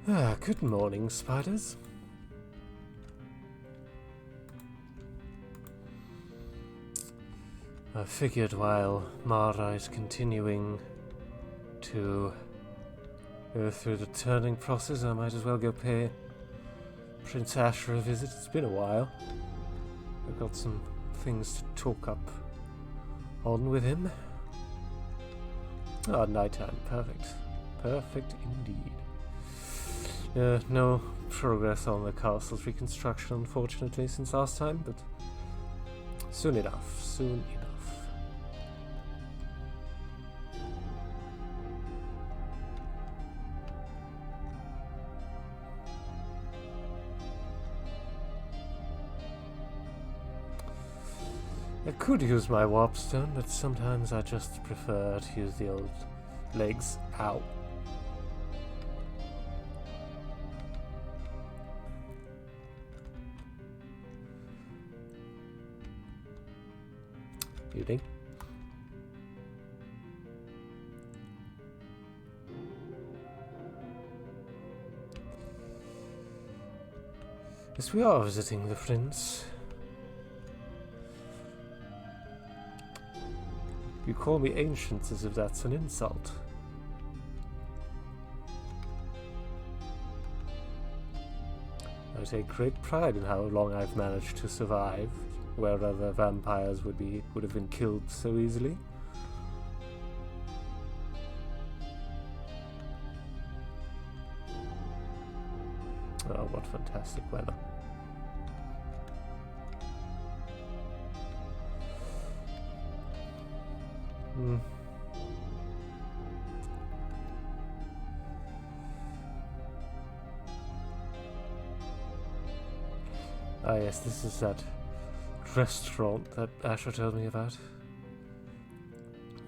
Good morning, spiders. I figured while Mara is continuing to go through the turning process, I might as well go pay Prince Asher a visit. It's been a while. I've got some things to talk up on with him. Ah, nighttime. Perfect. Perfect indeed. No progress on the castle's reconstruction, unfortunately, since last time, but soon enough. Soon enough. I could use my warp stone, but sometimes I just prefer to use the old legs. Ow. Beauty. Yes, we are visiting the prince. You call me ancient as if that's an insult. I take great pride in how long I've managed to survive, where other vampires would have been killed so easily. Oh, what fantastic weather. Ah yes, this is that restaurant that Asher told me about.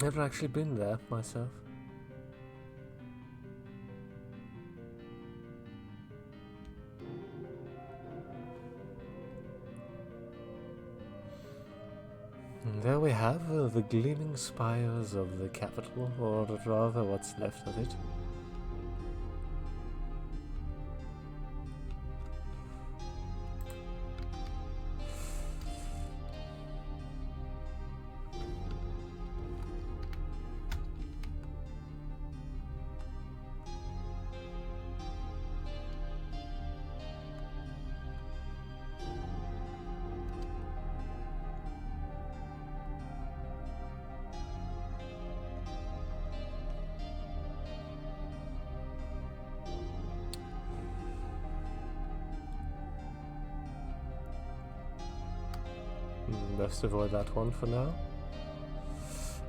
Never actually been there myself. And there we have the gleaming spires of the capital, or rather what's left of it. Best avoid that one for now.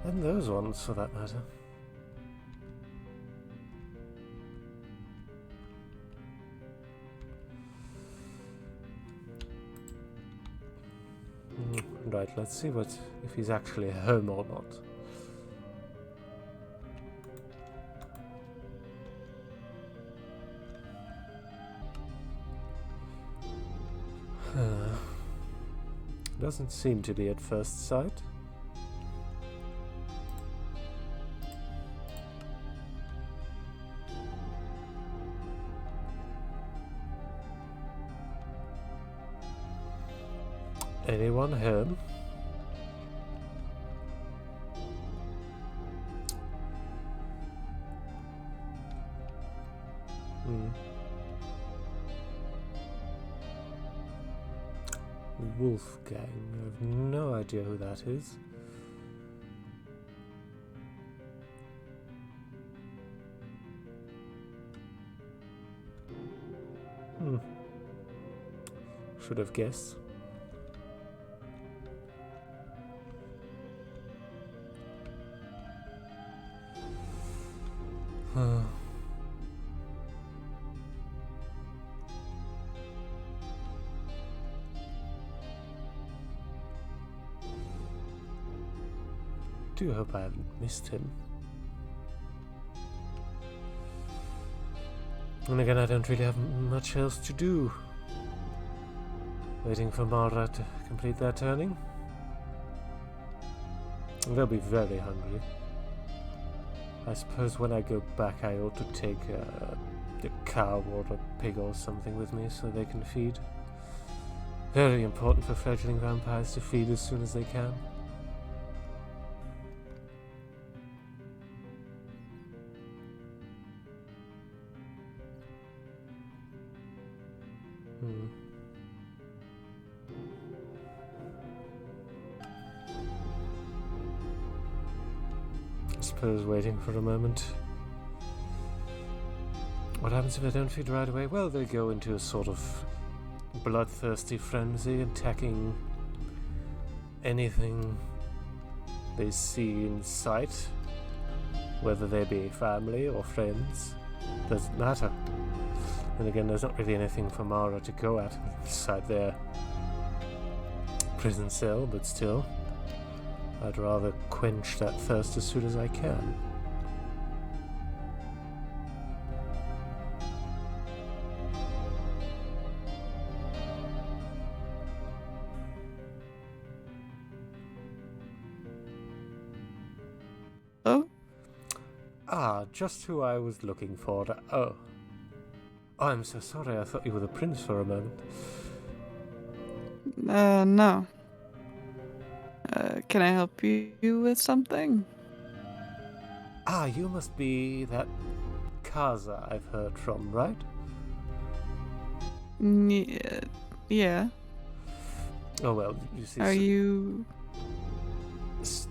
And those ones, for that matter. Right, let's see if he's actually home or not. Doesn't seem to be at first sight. Anyone home? Wolfgang. I have no idea who that is. Should have guessed. Do hope I haven't missed him. And again, I don't really have much else to do. Waiting for Mara to complete their turning. They'll be very hungry. I suppose when I go back I ought to take a cow or a pig or something with me so they can feed. Very important for fledgling vampires to feed as soon as they can. I suppose waiting for a moment. What happens if I don't feed right away? Well, they go into a sort of bloodthirsty frenzy, attacking anything they see in sight, whether they be family or friends, doesn't matter. And again, there's not really anything for Mara to go at inside their prison cell, but still, I'd rather quench that thirst as soon as I can. Oh? Ah, just who I was looking for. Oh, I'm so sorry. I thought you were the prince for a moment. No. Can I help you with something? Ah, you must be that Kaza I've heard from, right? Yeah. Oh well, you see. Are you...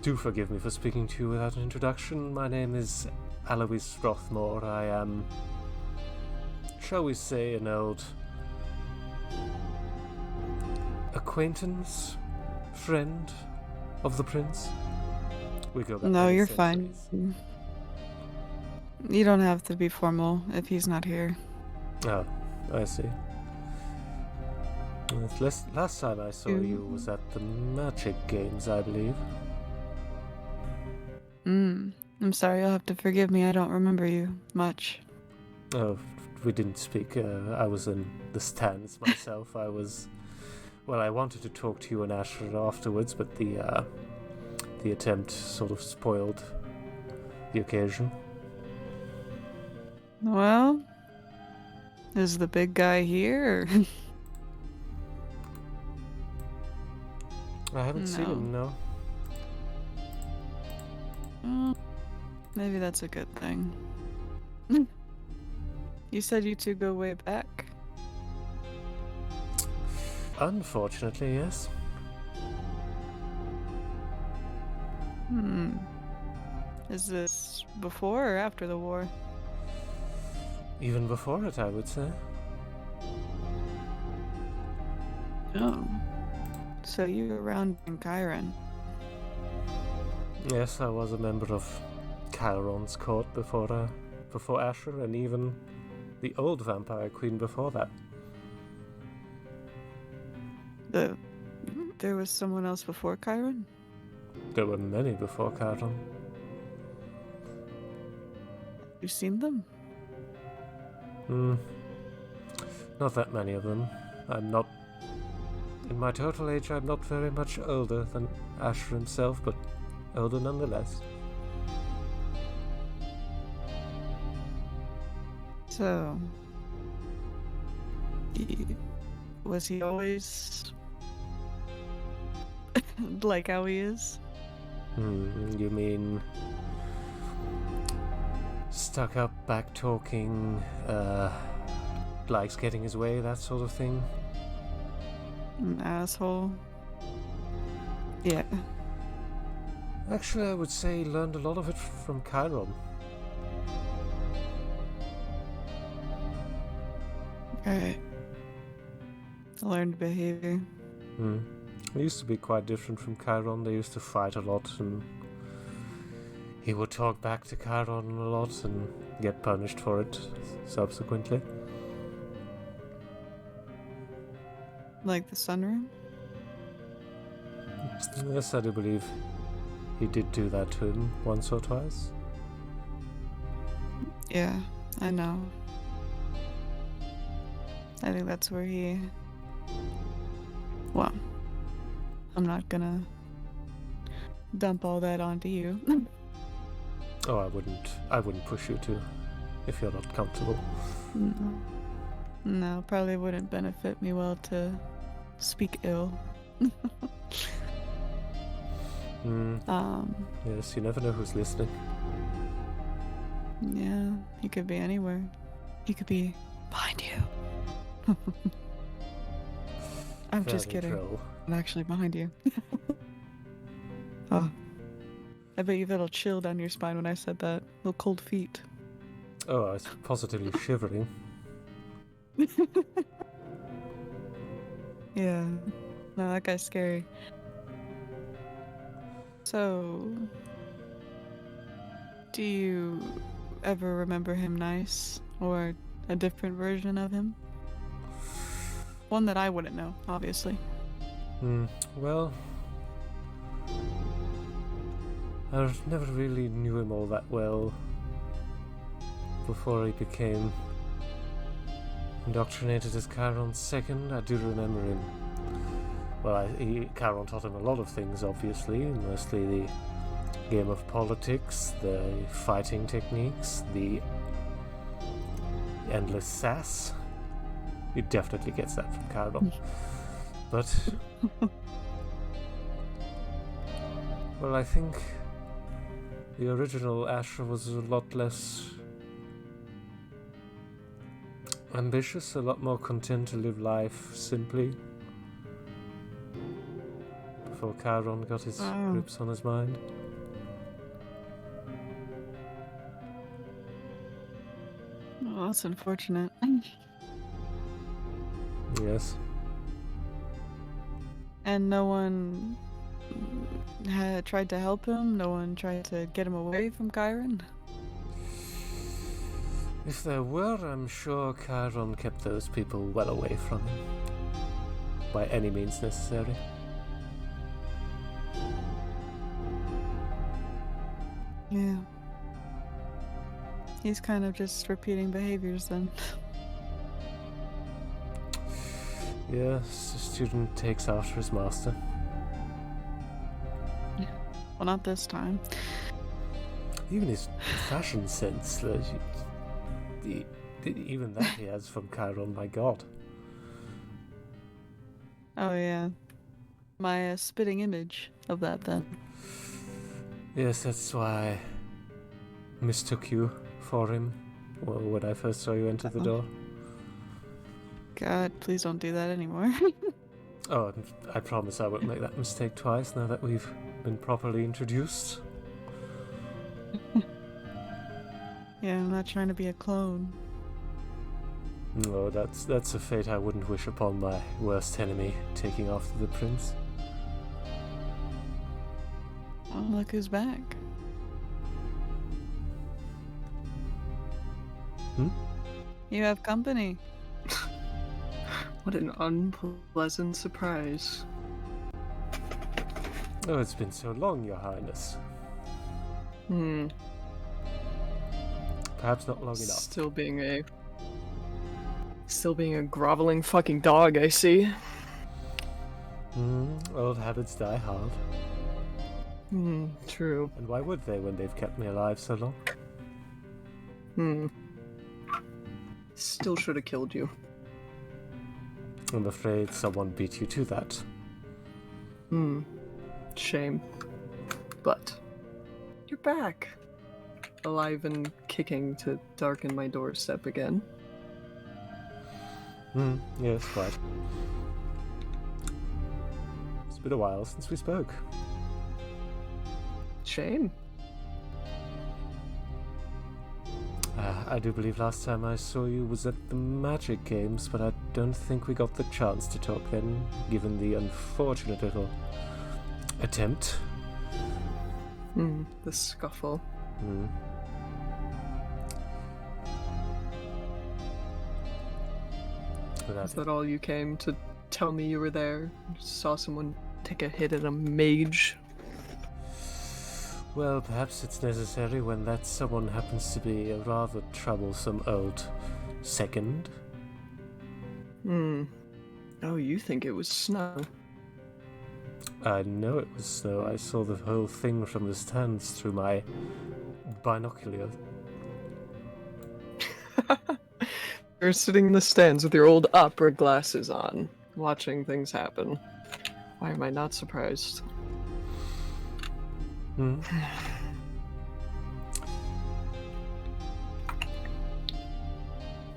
Do forgive me for speaking to you without an introduction. My name is Alois Rothmore. I am, shall we say, an old acquaintance, friend of the prince. We go back. No, many you're centuries. fine. You don't have to be formal if he's not here. Oh, I see. Last time I saw you was at the Magic Games, I believe. I'm sorry, you'll have to forgive me. I don't remember you much. Oh, we didn't speak. I was in the stands myself. I wanted to talk to you and Asher afterwards, but the attempt sort of spoiled the occasion. Well, is the big guy here? I haven't seen him, no. Maybe that's a good thing. You said you two go way back? Unfortunately, yes. Is this before or after the war? Even before it, I would say. Oh. So you were around in Chiron? Yes, I was a member of Chiron's court before Asher, and even the old vampire queen before that. There was someone else before Chiron? There were many before Chiron. You seen them? Not that many of them. In my total age, I'm not very much older than Asher himself, but older nonetheless. So, was he always like how he is? You mean stuck up, back talking, likes getting his way, that sort of thing? An asshole? Yeah. Actually, I would say he learned a lot of it from Chiron. Alright. Learned behavior. He used to be quite different from Chiron. They used to fight a lot, and he would talk back to Chiron a lot and get punished for it subsequently. Like the sunroom? Yes, I do believe he did do that to him once or twice. Yeah, I know. I think that's where he... Well, I'm not gonna dump all that onto you. Oh, I wouldn't push you to. if you're not comfortable. No, probably wouldn't benefit me well to speak ill. Yes, you never know who's listening. Yeah, he could be anywhere. He could be behind you. I'm just Very kidding. droll. I'm actually behind you. Oh, I bet you felt a chill down your spine when I said that. Little cold feet. Oh, I was positively shivering. Yeah. No, that guy's scary. So, do you ever remember him nice? Or a different version of him? One that I wouldn't know, obviously. Well, I never really knew him all that well before he became indoctrinated as Chiron's second. I do remember him. Well, Chiron taught him a lot of things, obviously, mostly the game of politics, the fighting techniques, the endless sass. He definitely gets that from Chiron. But, well, I think the original Asher was a lot less ambitious, a lot more content to live life simply before Chiron got his grips on his mind. Oh, that's unfortunate. Yes. And no one had tried to help him? No one tried to get him away from Chiron? If there were, I'm sure Chiron kept those people well away from him. By any means necessary. Yeah. He's kind of just repeating behaviors then. Yes, the student takes after his master. Well, not this time. Even his fashion sense, even that he has from Chiron, my god. Oh, yeah. My spitting image of that then. Yes, that's why I mistook you for him when I first saw you enter the door. God, please don't do that anymore. Oh, I promise I won't make that mistake twice now that we've been properly introduced. Yeah, I'm not trying to be a clone. No, that's a fate I wouldn't wish upon my worst enemy, taking after the prince. Oh, look who's back. You have company. What an unpleasant surprise. Oh, it's been so long, Your Highness. Perhaps not long enough. Still being a groveling fucking dog, I see. Old habits die hard. True. And why would they when they've kept me alive so long? Still should have killed you. I'm afraid someone beat you to that. Shame. But you're back. Alive and kicking to darken my doorstep again. Yes, quite. It's been a while since we spoke. Shame. I do believe last time I saw you was at the Magic Games, but I don't think we got the chance to talk then, given the unfortunate little attempt. The scuffle. Is that all you came to tell me you were there? Saw someone take a hit at a mage? Well, perhaps it's necessary when that someone happens to be a rather troublesome old second. Oh, you think it was snow? I know it was snow. I saw the whole thing from the stands through my binoculars. You're sitting in the stands with your old opera glasses on, watching things happen. Why am I not surprised? Hmm.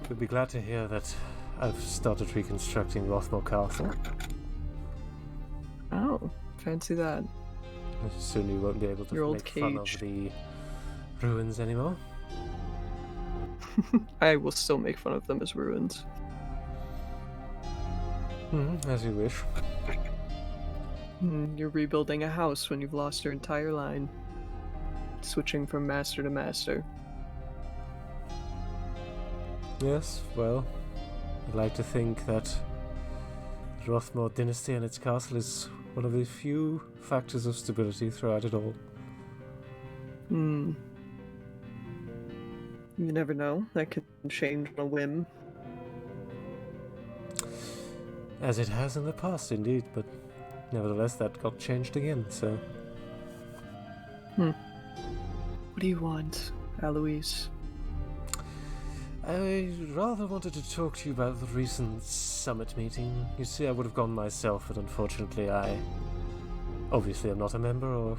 You'll be glad to hear that I've started reconstructing Rothmore Castle. Oh, fancy that. Soon you won't be able to Your old make fun of cage. the ruins anymore. I will still make fun of them as ruins. As you wish. You're rebuilding a house when you've lost your entire line. Switching from master to master. Yes, well, I'd like to think that the Rothmore dynasty and its castle is one of the few factors of stability throughout it all. You never know. That could change on a whim. As it has in the past, indeed, but nevertheless that got changed again, so... What do you want, Eloise? I rather wanted to talk to you about the recent summit meeting. You see, I would have gone myself, but unfortunately I... obviously I'm not a member, or...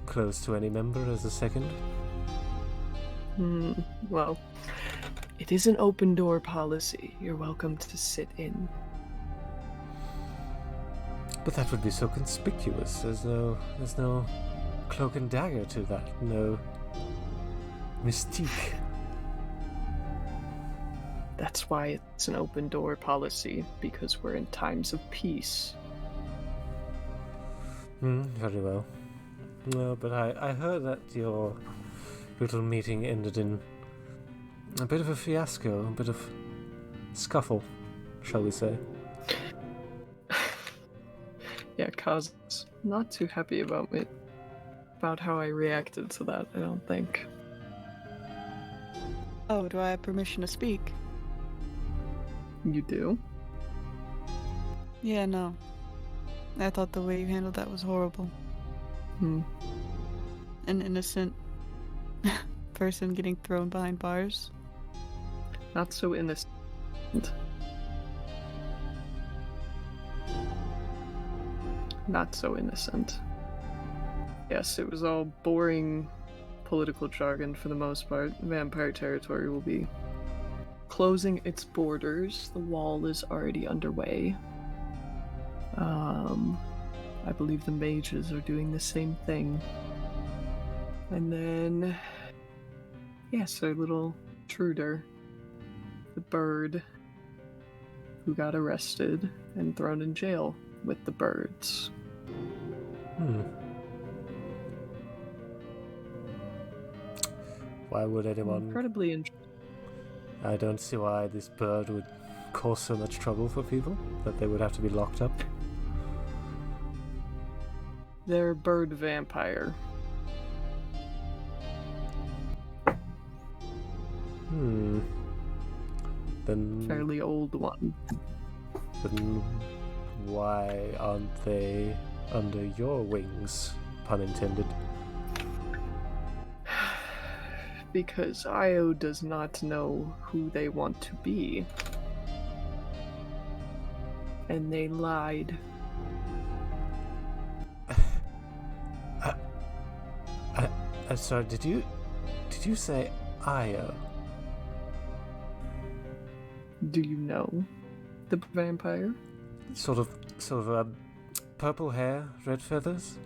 close to any member as a second. Well, it is an open door policy. You're welcome to sit in. But that would be so conspicuous. There's no cloak and dagger to that. No mystique. That's why it's an open door policy, because we're in times of peace. Very well. No, but I heard that your little meeting ended in a bit of a fiasco, a bit of scuffle, shall we say. Yeah, Kaz is not too happy about how I reacted to that, I don't think. Oh, do I have permission to speak? You do? Yeah, no. I thought the way you handled that was horrible. An innocent person getting thrown behind bars. Not so innocent. Not so innocent. Yes, it was all boring political jargon for the most part. Vampire territory will be closing its borders. The wall is already underway. I believe the mages are doing the same thing. And then, yes, our little intruder, the bird, who got arrested and thrown in jail with the birds. Why would anyone... Incredibly interesting. I don't see why this bird would cause so much trouble for people, that they would have to be locked up. They're a bird vampire. Then... Fairly old one. Then why aren't they under your wings? Pun intended. Because Io does not know who they want to be. And they lied. Sorry, did you say Io? Do you know the vampire? Sort of purple hair, red feathers?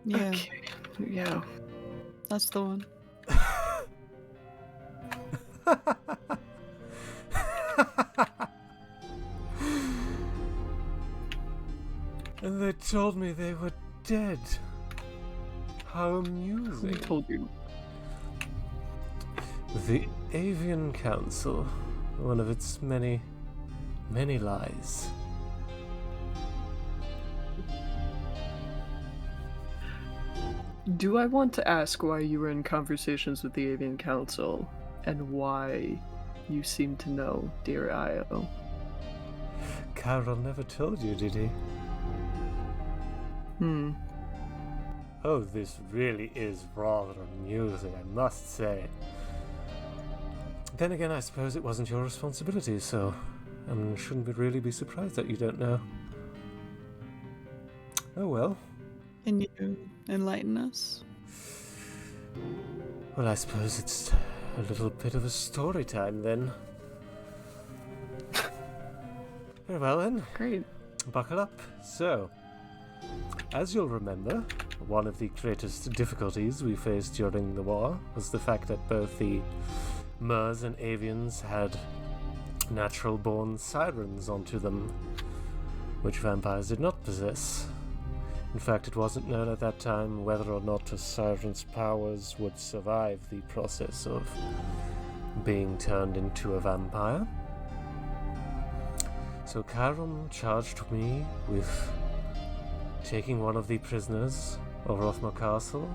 Yeah, Okay. Yeah. that's the one. And they told me they were dead. How amusing. Who told you? The Avian Council, one of its many, many lies. Do I want to ask why you were in conversations with the Avian Council and why you seem to know dear Io? Carol never told you, did he? Oh, this really is rather amusing, I must say. Then again, I suppose it wasn't your responsibility, so shouldn't we really be surprised that you don't know? Oh well. Can you enlighten us? Well, I suppose it's a little bit of a story time then. Very well then. Great. Buckle up. So, as you'll remember, one of the greatest difficulties we faced during the war was the fact that both the Mers and Avians had natural-born sirens onto them, which vampires did not possess. In fact, it wasn't known at that time whether or not a siren's powers would survive the process of being turned into a vampire. So Chiron charged me with taking one of the prisoners of Rothmar Castle,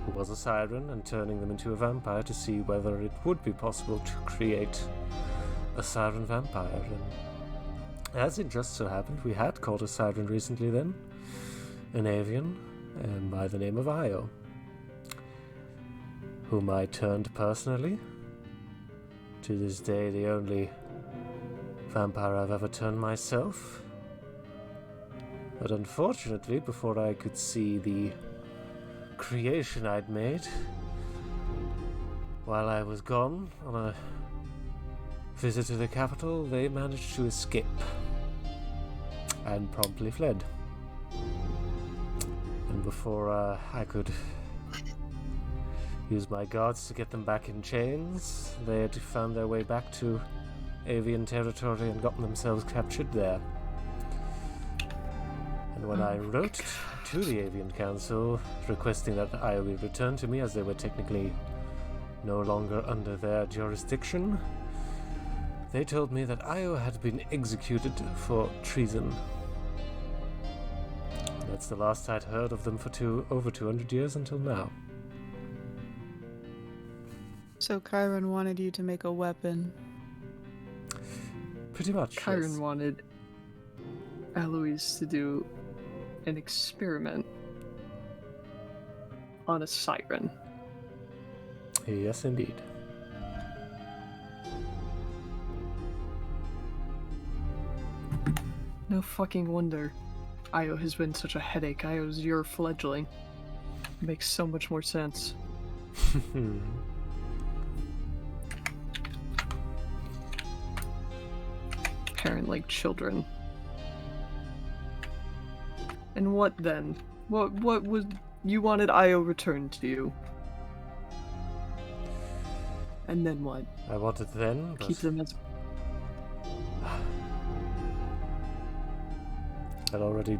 who was a siren, and turning them into a vampire to see whether it would be possible to create a siren vampire. And as it just so happened, we had caught a siren recently then, an avian, by the name of Io, whom I turned personally. To this day, the only vampire I've ever turned myself. But unfortunately, before I could see the creation I'd made, while I was gone on a visit to the capital, they managed to escape and promptly fled. And before I could use my guards to get them back in chains, they had found their way back to Avian territory and gotten themselves captured there. And when I wrote to the Avian Council requesting that Io be returned to me, as they were technically no longer under their jurisdiction, they told me that Io had been executed for treason. That's the last I'd heard of them for over 200 years until now. So Chiron wanted you to make a weapon. Pretty much, Chiron yes. wanted Eloise to do an experiment on a siren. Yes, indeed. No fucking wonder Io has been such a headache. Io's your fledgling. Makes so much more sense. Parent like children. And what then? What was you wanted Io returned to you? And then what? I wanted then, but Keep them as I'd already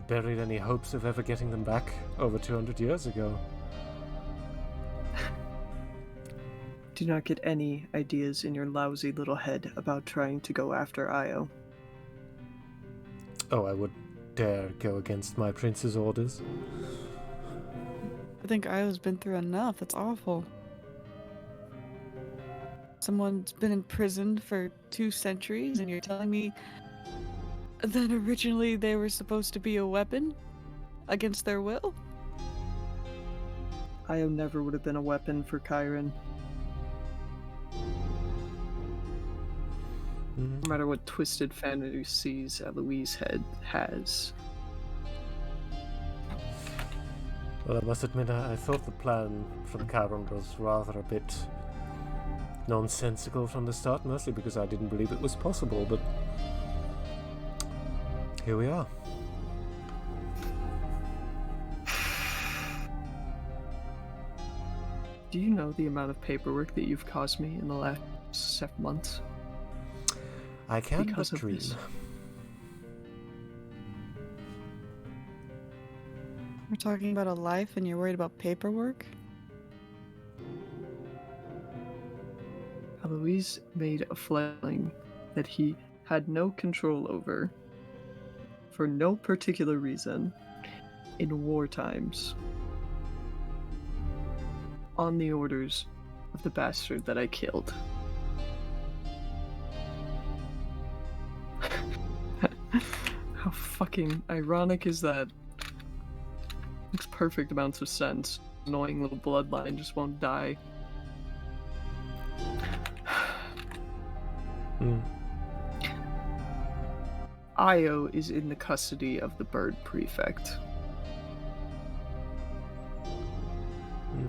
buried any hopes of ever getting them back over 200 years ago. Do not get any ideas in your lousy little head about trying to go after Io. Oh, I would dare go against my prince's orders. I think Io's been through enough. It's awful. Someone's been imprisoned for 2 centuries, and you're telling me that originally they were supposed to be a weapon against their will? Io never would have been a weapon for Chiron. No matter what twisted fantasies Eloise has. Well, I must admit, I thought the plan from Chiron was rather a bit nonsensical from the start, mostly because I didn't believe it was possible, but here we are. Do you know the amount of paperwork that you've caused me in the last 7 months? I can Because but of dream. this. We're talking about a life and you're worried about paperwork? Eloise made a fledgling that he had no control over, for no particular reason, in war times, on the orders of the bastard that I killed. How fucking ironic is that? Makes perfect amounts of sense. Annoying little bloodline just won't die. Io is in the custody of the bird prefect.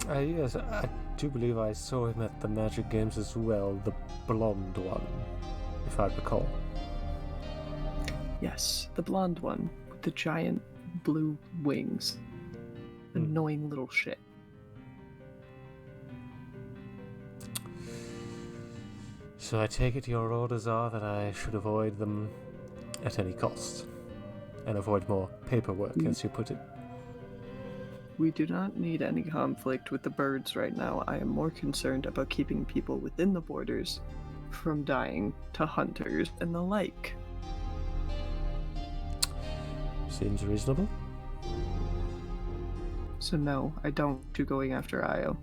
Yes, I do believe I saw him at the Magic Games as well, the blonde one, if I recall. Yes, the blonde one with the giant blue wings. Annoying little shit. So I take it your orders are that I should avoid them at any cost, and avoid more paperwork, as you put it. We do not need any conflict with the birds right now. I am more concerned about keeping people within the borders from dying to hunters and the like. Seems reasonable. So no, I don't want you going after Io.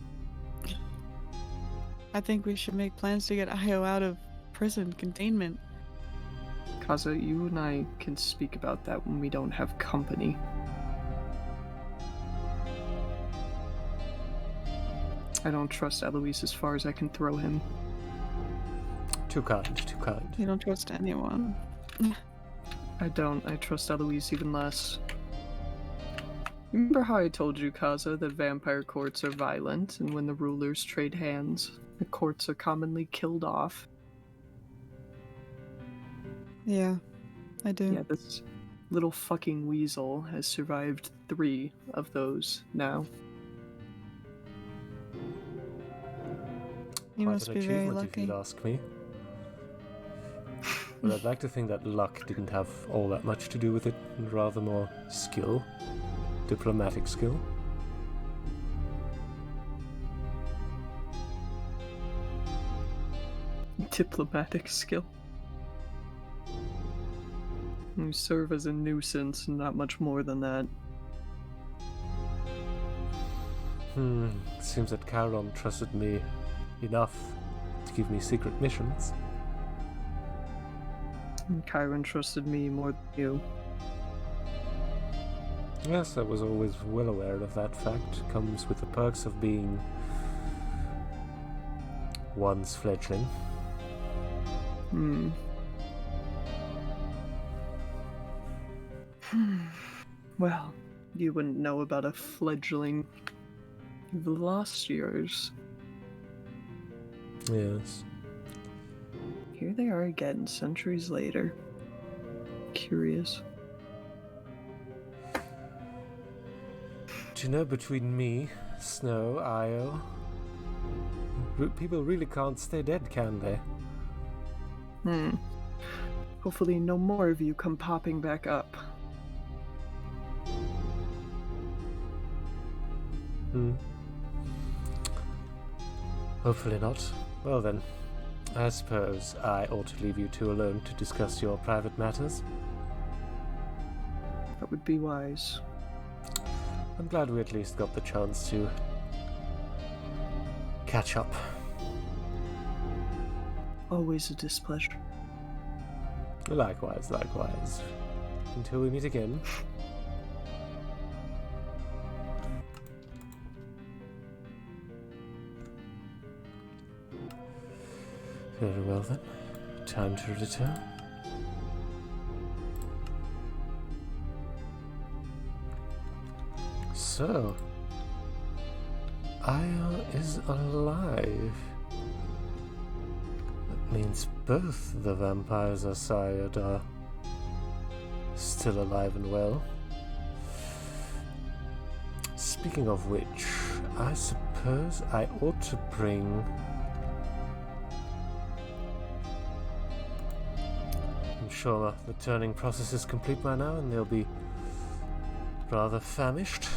I think we should make plans to get Io out of prison containment. Kaza, you and I can speak about that when we don't have company. I don't trust Eloise as far as I can throw him. Too kind, too kind. You don't trust anyone. I don't. I trust Eloise even less. Remember how I told you, Kaza, that vampire courts are violent, and when the rulers trade hands, the courts are commonly killed off? Yeah, I do. Yeah, this little fucking weasel has survived 3 of those now. You Quite must an be very achievement, if lucky. you'd ask me. But I'd like to think that luck didn't have all that much to do with it, and rather more skill. Diplomatic skill. Diplomatic skill. You serve as a nuisance, and not much more than that. Seems that Chiron trusted me enough to give me secret missions. And Chiron trusted me more than you. Yes, I was always well aware of that fact. Comes with the perks of being one's fledgling. Well, you wouldn't know about a fledgling. You've lost yours. Yes. Here they are again, centuries later. Curious. Do you know, between me, Snow, Io, people really can't stay dead, can they? Hopefully no more of you come popping back up. Hopefully not. Well then, I suppose I ought to leave you two alone to discuss your private matters. That would be wise. I'm glad we at least got the chance to catch up. Always a displeasure. Likewise, likewise. Until we meet again. Very well then. Time to return. So, Io is alive. That means both the vampires I sired are still alive and well. Speaking of which, I suppose I ought to bring... I'm sure the turning process is complete by now and they'll be rather famished.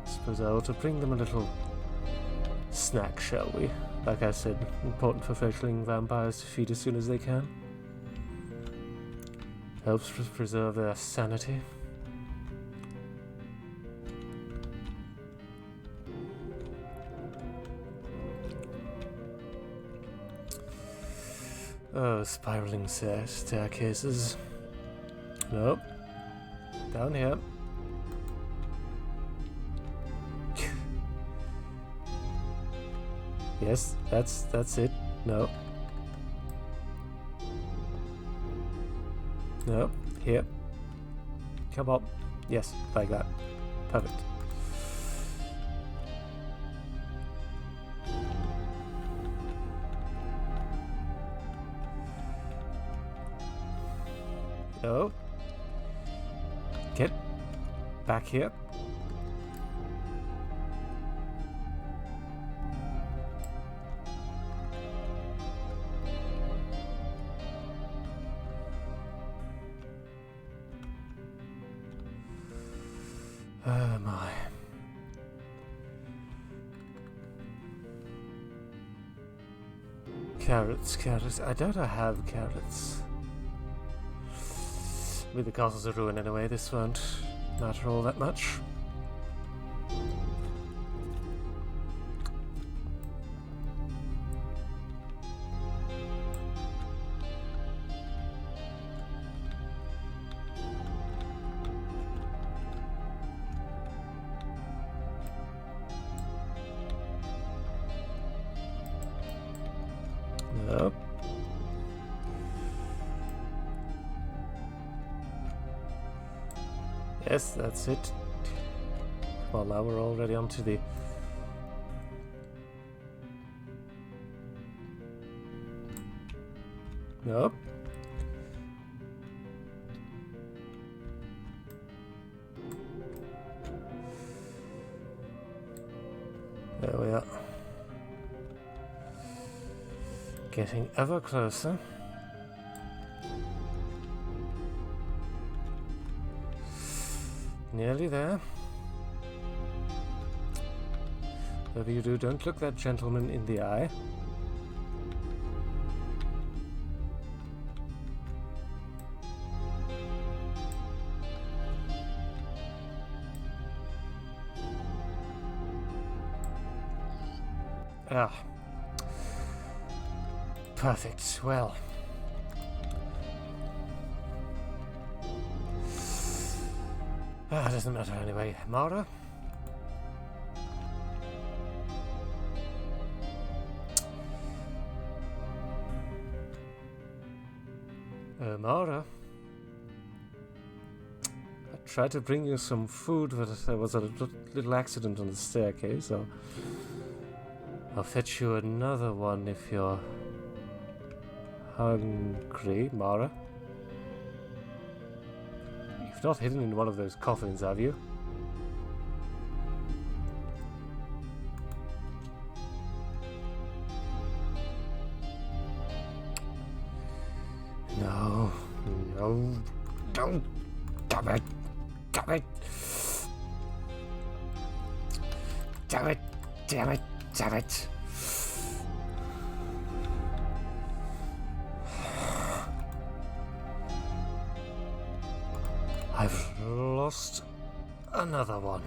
Suppose I ought to bring them a little snack, shall we? Like I said, important for fledgling vampires to feed as soon as they can. Helps preserve their sanity. Oh, spiraling staircases. Nope. Down here. Yes, that's it. No. No. Here. Come on. Yes, like that. Perfect. No. Get back here. Oh my. Carrots. I don't have carrots. With the castles of ruin anyway, this won't matter all that much. Nope. Yes, that's it. Well, now we're already onto the... Nope. There we are. Getting ever closer. Nearly there. Whatever you do, don't look that gentleman in the eye. Ah. Perfect. Well. Ah, doesn't matter anyway. Mara? Mara? I tried to bring you some food, but there was a little accident on the staircase, so I'll fetch you another one if you're hungry, Mara. You've not hidden in one of those coffins, have you? No, don't, damn it, damn it, damn it, damn it, damn it. I've lost another one.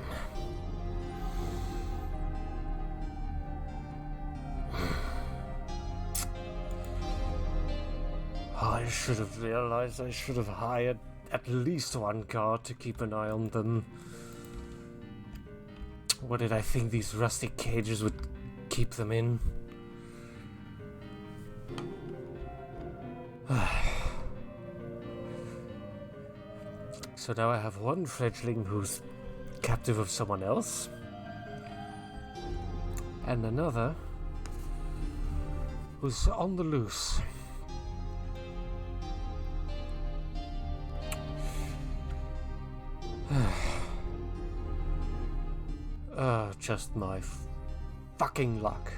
I should have realized I should have hired at least one guard to keep an eye on them. What did I think these rusty cages would keep them in? So now I have one fledgling who's captive of someone else, and another who's on the loose. Just my fucking luck.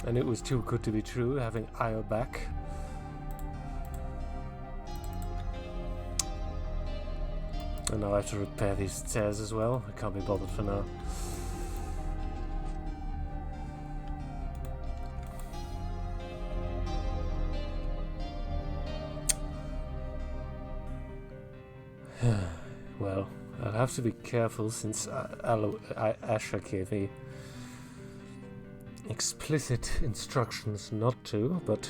And it was too good to be true, having Io back. And now I have to repair these stairs as well. I can't be bothered for now. Well, I'll have to be careful since Asher gave me explicit instructions not to, but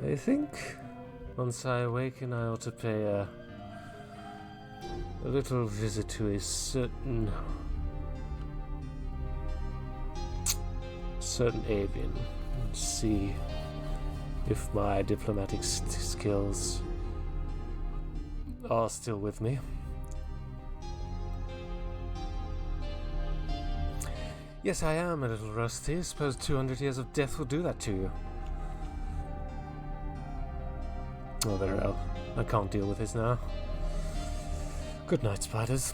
I think Once I awaken, I ought to pay a little visit to a certain avian and see if my diplomatic skills are still with me. Yes, I am a little rusty. I suppose 200 years of death will do that to you. Oh, very well. I can't deal with this now. Good night, spiders.